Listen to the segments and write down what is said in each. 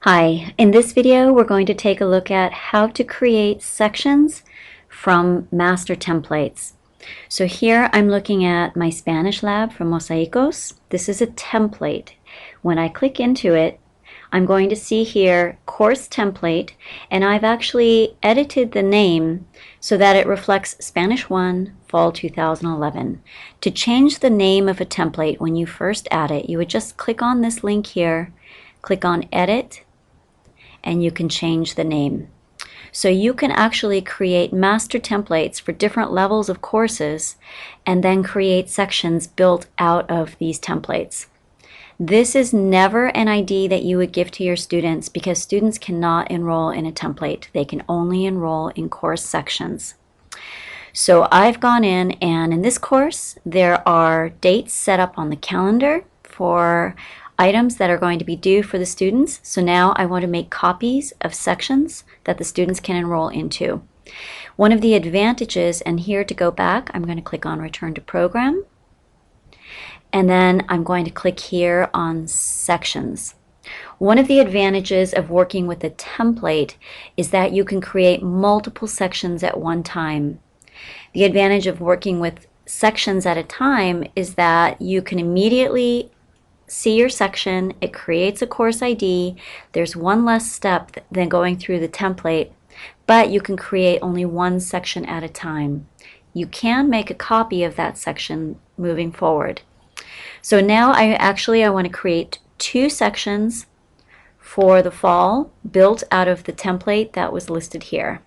Hi, in this video we're going to take a look at how to create sections from master templates. So here I'm looking at my Spanish lab from Mosaicos. This is a template. When I click into it, I'm going to see here course template, and I've actually edited the name so that it reflects Spanish 1 Fall 2011. To change the name of a template when you first add it, you would just click on this link here, click on Edit, and you can change the name. So you can actually create master templates for different levels of courses and then create sections built out of these templates. This is never an ID that you would give to your students because students cannot enroll in a template. They can only enroll in course sections. So I've gone in, and in this course there are dates set up on the calendar for items that are going to be due for the students. So now I want to make copies of sections that the students can enroll into. One of the advantages, and here to go back, I'm going to click on Return to Program, and then I'm going to click here on Sections. One of the advantages of working with a template is that you can create multiple sections at one time. The advantage of working with sections at a time is that you can immediately see your section. It creates a course ID. There's one less step than going through the template, but you can create only one section at a time. You can make a copy of that section moving forward. So now I want to create two sections for the fall built out of the template that was listed here.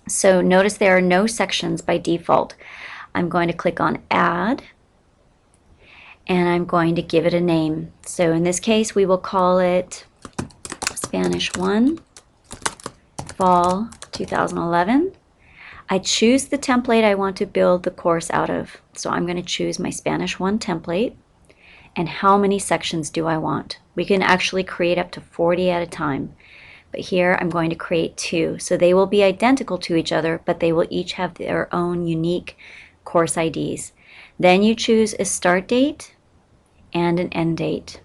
So notice there are no sections by default. I'm going to click on Add, and I'm going to give it a name. So in this case, we will call it Spanish 1 Fall 2011. I choose the template I want to build the course out of. So I'm going to choose my Spanish 1 template. And how many sections do I want? We can actually create up to 40 at a time. But here I'm going to create 2. So they will be identical to each other, but they will each have their own unique course IDs. Then you choose a start date and an end date.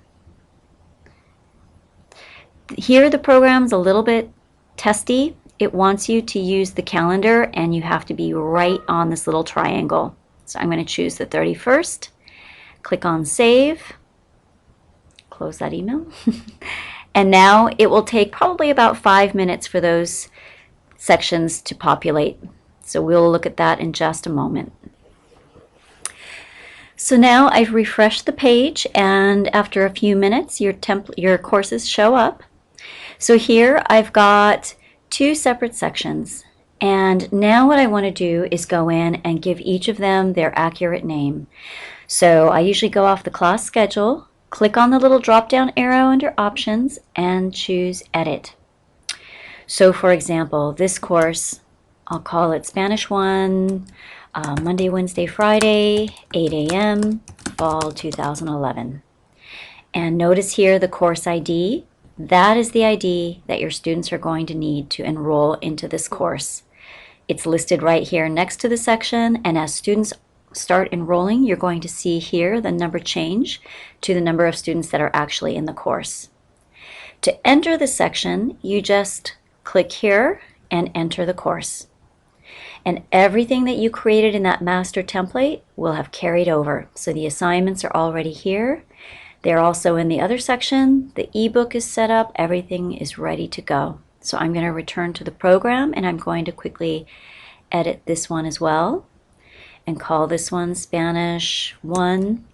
Here the program's a little bit testy. It wants you to use the calendar, and you have to be right on this little triangle. So I'm going to choose the 31st, click on Save, close that email, and now it will take probably about 5 minutes for those sections to populate. So we'll look at that in just a moment. So now I've refreshed the page, and after a few minutes your courses show up. So here I've got 2 separate sections, and now what I want to do is go in and give each of them their accurate name. So I usually go off the class schedule, click on the little drop down arrow under Options, and choose Edit. So for example, this course, I'll call it Spanish 1 Monday, Wednesday, Friday, 8 a.m., Fall 2011. And notice here the course ID. That is the ID that your students are going to need to enroll into this course. It's listed right here next to the section, and as students start enrolling, you're going to see here the number change to the number of students that are actually in the course. To enter the section, you just click here and enter the course. And everything that you created in that master template will have carried over. So the assignments are already here. They're also in the other section. The ebook is set up. Everything is ready to go. So I'm going to return to the program, and I'm going to quickly edit this one as well and call this one Spanish 1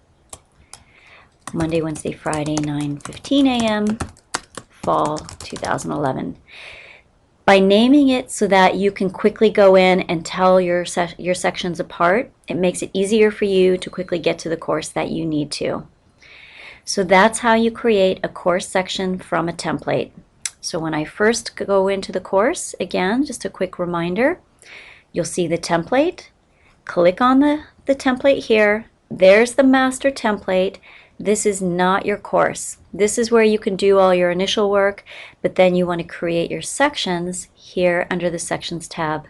Monday, Wednesday, Friday, 9:15 a.m. Fall 2011. By naming it so that you can quickly go in and tell your sections apart, it makes it easier for you to quickly get to the course that you need to. So that's how you create a course section from a template. So when I first go into the course, again, just a quick reminder, you'll see the template. Click on the template here. There's the master template. This is not your course. This is where you can do all your initial work, but then you want to create your sections here under the Sections tab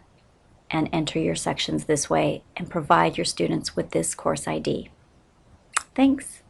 and enter your sections this way and provide your students with this course ID. Thanks.